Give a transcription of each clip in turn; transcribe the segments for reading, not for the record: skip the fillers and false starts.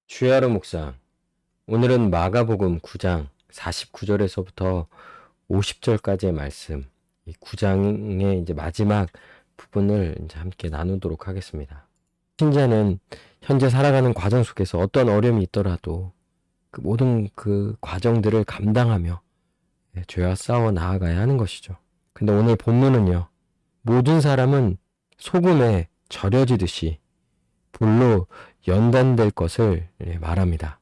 주의 하루 묵상. 오늘은 마가복음 9장 49절에서부터 50절까지의 말씀, 이 9장의 이제 마지막 부분을 이제 함께 나누도록 하겠습니다. 신자는 현재 살아가는 과정 속에서 어떤 어려움이 있더라도 그 모든 그 과정들을 감당하며 죄와 싸워 나아가야 하는 것이죠. 근데 오늘 본문은요, 모든 사람은 소금에 절여지듯이 불로 연단될 것을 말합니다.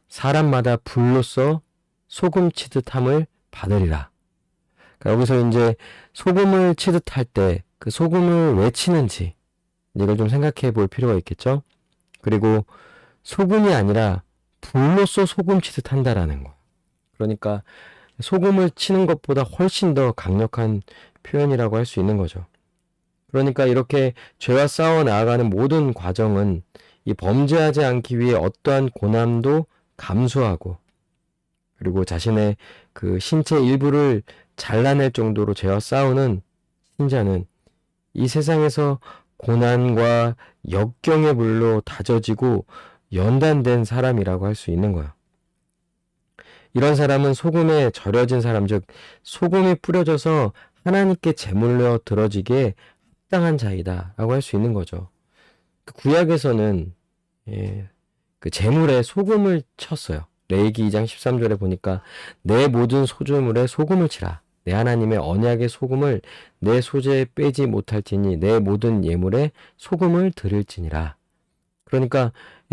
사람마다 불로써 소금 치듯함을 받으리라. 그러니까 여기서 이제 소금을 치듯할 때 그 소금을 왜 치는지 이걸 좀 생각해 볼 필요가 있겠죠. 그리고 소금이 아니라 불로써 소금 치듯 한다라는 거. 그러니까 소금을 치는 것보다 훨씬 더 강력한 표현이라고 할 수 있는 거죠. 그러니까 이렇게 죄와 싸워 나아가는 모든 과정은 이 범죄하지 않기 위해 어떠한 고난도 감수하고, 그리고 자신의 그 신체 일부를 잘라낼 정도로 죄와 싸우는 신자는 이 세상에서 고난과 역경의 불로 다져지고 연단된 사람이라고 할 수 있는 거야. 이런 사람은 소금에 절여진 사람, 즉 소금이 뿌려져서 하나님께 제물로 들어지게 합당한 자이다라고 할 수 있는 거죠. 그 구약에서는 그 제물에 소금을 쳤어요. 레위기 2장 13절에 보니까 내 모든 소재물에 소금을 치라. 내 하나님의 언약의 소금을 내 소재에 빼지 못할지니 내 모든 예물에 소금을 드릴지니라. 그러니까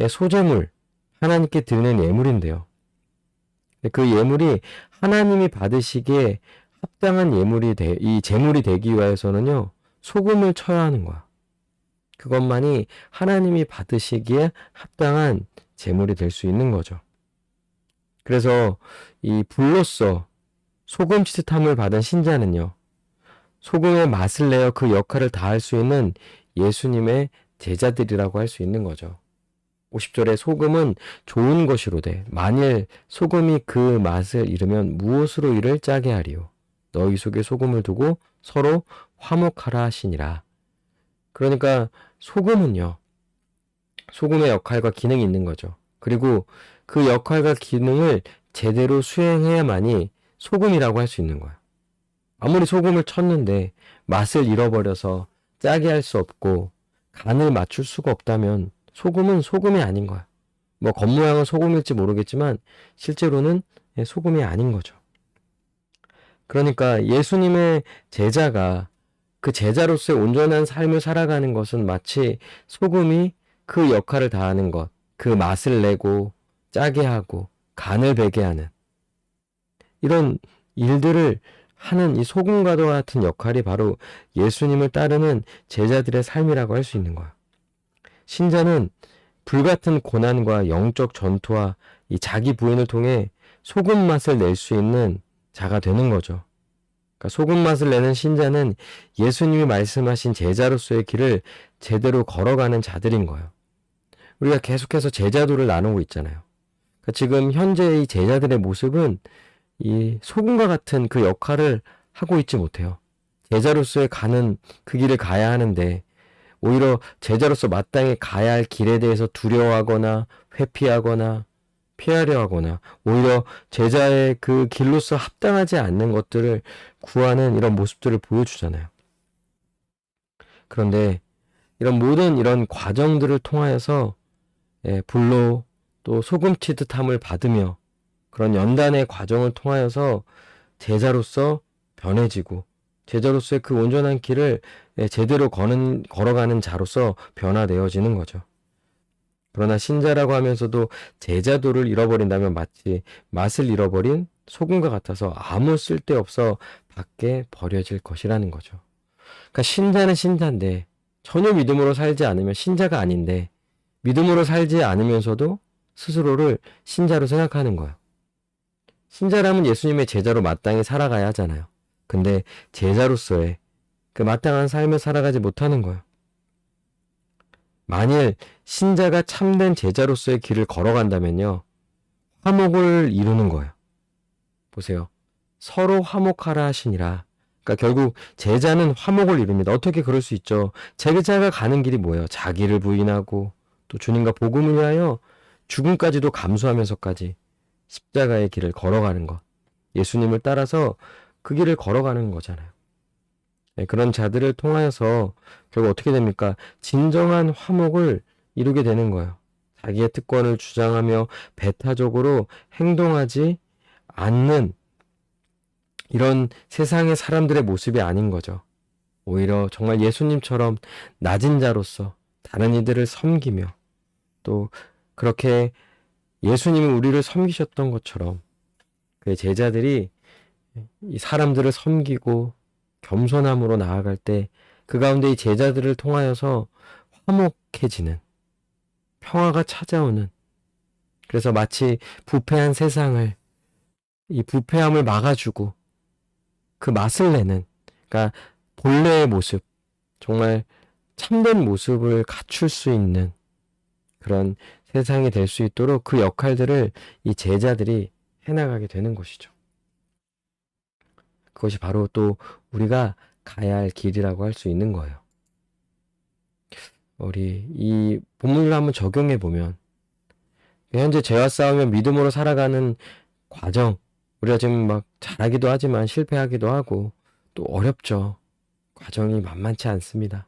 소재물, 하나님께 드리는 예물인데요. 그 예물이 하나님이 받으시기에 합당한 예물이 이 제물이 되기 위해서는요, 소금을 쳐야 하는 거야. 그것만이 하나님이 받으시기에 합당한 제물이 될 수 있는 거죠. 그래서 이 불로써 소금 치듯함을 받은 신자는요, 소금의 맛을 내어 그 역할을 다할 수 있는 예수님의 제자들이라고 할 수 있는 거죠. 50절에 소금은 좋은 것이로되 만일 소금이 그 맛을 잃으면 무엇으로 이를 짜게 하리요. 너희 속에 소금을 두고 서로 화목하라 하시니라. 그러니까 소금은요, 소금의 역할과 기능이 있는 거죠. 그리고 그 역할과 기능을 제대로 수행해야만이 소금이라고 할 수 있는 거야. 아무리 소금을 쳤는데 맛을 잃어버려서 짜게 할 수 없고 간을 맞출 수가 없다면 소금은 소금이 아닌 거야. 뭐 겉모양은 소금일지 모르겠지만 실제로는 소금이 아닌 거죠. 그러니까 예수님의 제자가 그 제자로서의 온전한 삶을 살아가는 것은 마치 소금이 그 역할을 다하는 것, 그 맛을 내고 짜게 하고 간을 배게 하는 이런 일들을 하는 이 소금과도 같은 역할이 바로 예수님을 따르는 제자들의 삶이라고 할 수 있는 거야. 신자는 불같은 고난과 영적 전투와 이 자기 부인을 통해 소금 맛을 낼 수 있는 자가 되는 거죠. 그러니까 소금 맛을 내는 신자는 예수님이 말씀하신 제자로서의 길을 제대로 걸어가는 자들인 거예요. 우리가 계속해서 제자도를 나누고 있잖아요. 그러니까 지금 현재의 제자들의 모습은 이 소금과 같은 그 역할을 하고 있지 못해요. 제자로서의 가는 그 길을 가야 하는데 오히려 제자로서 마땅히 가야 할 길에 대해서 두려워하거나 회피하거나 피하려 하거나 오히려 제자의 그 길로서 합당하지 않는 것들을 구하는 이런 모습들을 보여주잖아요. 그런데 이런 모든 이런 과정들을 통하여서 불로 또 소금 치듯함을 받으며 그런 연단의 과정을 통하여서 제자로서 변해지고 제자로서의 그 온전한 길을 제대로 걸어가는 자로서 변화되어지는 거죠. 그러나 신자라고 하면서도 제자도를 잃어버린다면 마치 맛을 잃어버린 소금과 같아서 아무 쓸데없어 밖에 버려질 것이라는 거죠. 그러니까 신자는 신자인데 전혀 믿음으로 살지 않으면 신자가 아닌데 믿음으로 살지 않으면서도 스스로를 신자로 생각하는 거예요. 신자라면 예수님의 제자로 마땅히 살아가야 하잖아요. 근데 제자로서의 그 마땅한 삶을 살아가지 못하는 거예요. 만일 신자가 참된 제자로서의 길을 걸어간다면요, 화목을 이루는 거예요. 보세요. 서로 화목하라 하시니라. 그러니까 결국 제자는 화목을 이룹니다. 어떻게 그럴 수 있죠? 제자가 가는 길이 뭐예요? 자기를 부인하고 또 주님과 복음을 위하여 죽음까지도 감수하면서까지 십자가의 길을 걸어가는 것. 예수님을 따라서 그 길을 걸어가는 거잖아요. 네, 그런 자들을 통하여서 결국 어떻게 됩니까? 진정한 화목을 이루게 되는 거예요. 자기의 특권을 주장하며 배타적으로 행동하지 않는 이런 세상의 사람들의 모습이 아닌 거죠. 오히려 정말 예수님처럼 낮은 자로서 다른 이들을 섬기며 또 그렇게 예수님이 우리를 섬기셨던 것처럼 그의 제자들이 이 사람들을 섬기고 겸손함으로 나아갈 때 그 가운데 이 제자들을 통하여서 화목해지는 평화가 찾아오는 그래서 마치 부패한 세상을 이 부패함을 막아주고 그 맛을 내는 그러니까 본래의 모습 정말 참된 모습을 갖출 수 있는 그런 세상이 될 수 있도록 그 역할들을 이 제자들이 해나가게 되는 것이죠. 그것이 바로 또 우리가 가야 할 길이라고 할 수 있는 거예요. 우리 이 본문을 한번 적용해 보면 현재 죄와 싸우며 믿음으로 살아가는 과정 우리가 지금 막 잘하기도 하지만 실패하기도 하고 또 어렵죠. 과정이 만만치 않습니다.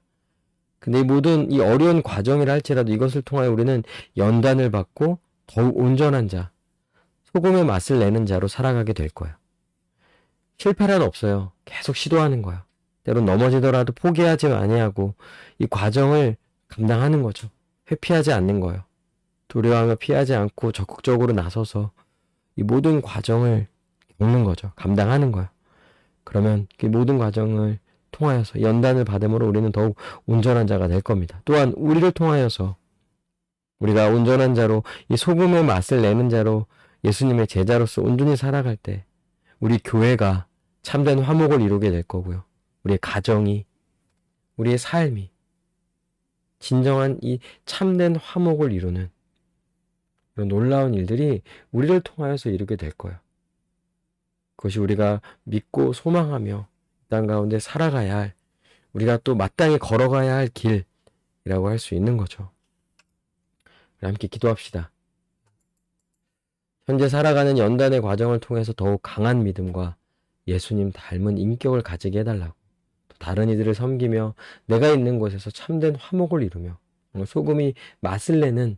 근데 이 모든 이 어려운 과정이라 할지라도 이것을 통하여 우리는 연단을 받고 더욱 온전한 자, 소금의 맛을 내는 자로 살아가게 될 거예요. 실패란 없어요. 계속 시도하는 거예요. 때론 넘어지더라도 포기하지 아니하고 이 과정을 감당하는 거죠. 회피하지 않는 거예요. 두려워하며 피하지 않고 적극적으로 나서서 이 모든 과정을 겪는 거죠. 감당하는 거예요. 그러면 그 모든 과정을 통하여서 연단을 받음으로 우리는 더욱 온전한 자가 될 겁니다. 또한 우리를 통하여서 우리가 온전한 자로 이 소금의 맛을 내는 자로 예수님의 제자로서 온전히 살아갈 때 우리 교회가 참된 화목을 이루게 될 거고요. 우리의 가정이 우리의 삶이 진정한 이 참된 화목을 이루는 이런 놀라운 일들이 우리를 통하여서 이루게 될 거예요. 그것이 우리가 믿고 소망하며 땅 가운데 살아가야 할 우리가 또 마땅히 걸어가야 할 길이라고 할 수 있는 거죠. 우리 함께 기도합시다. 현재 살아가는 연단의 과정을 통해서 더욱 강한 믿음과 예수님 닮은 인격을 가지게 해달라고 또 다른 이들을 섬기며 내가 있는 곳에서 참된 화목을 이루며 소금이 맛을 내는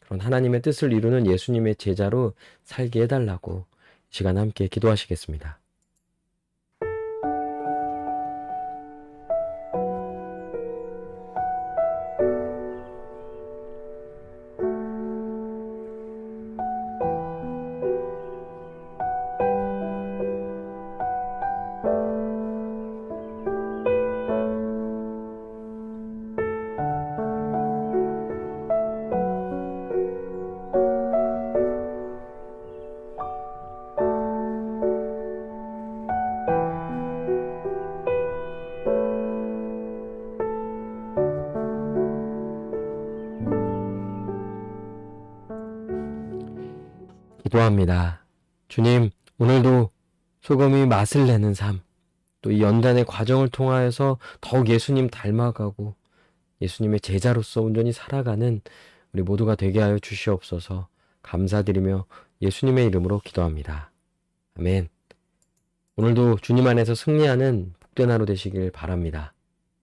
그런 하나님의 뜻을 이루는 예수님의 제자로 살게 해달라고 이 시간 함께 기도하시겠습니다. 기도합니다. 주님, 오늘도 소금이 맛을 내는 삶, 또 이 연단의 과정을 통하여서 더욱 예수님 닮아가고 예수님의 제자로서 온전히 살아가는 우리 모두가 되게 하여 주시옵소서. 감사드리며 예수님의 이름으로 기도합니다. 아멘. 오늘도 주님 안에서 승리하는 복된 하루 되시길 바랍니다.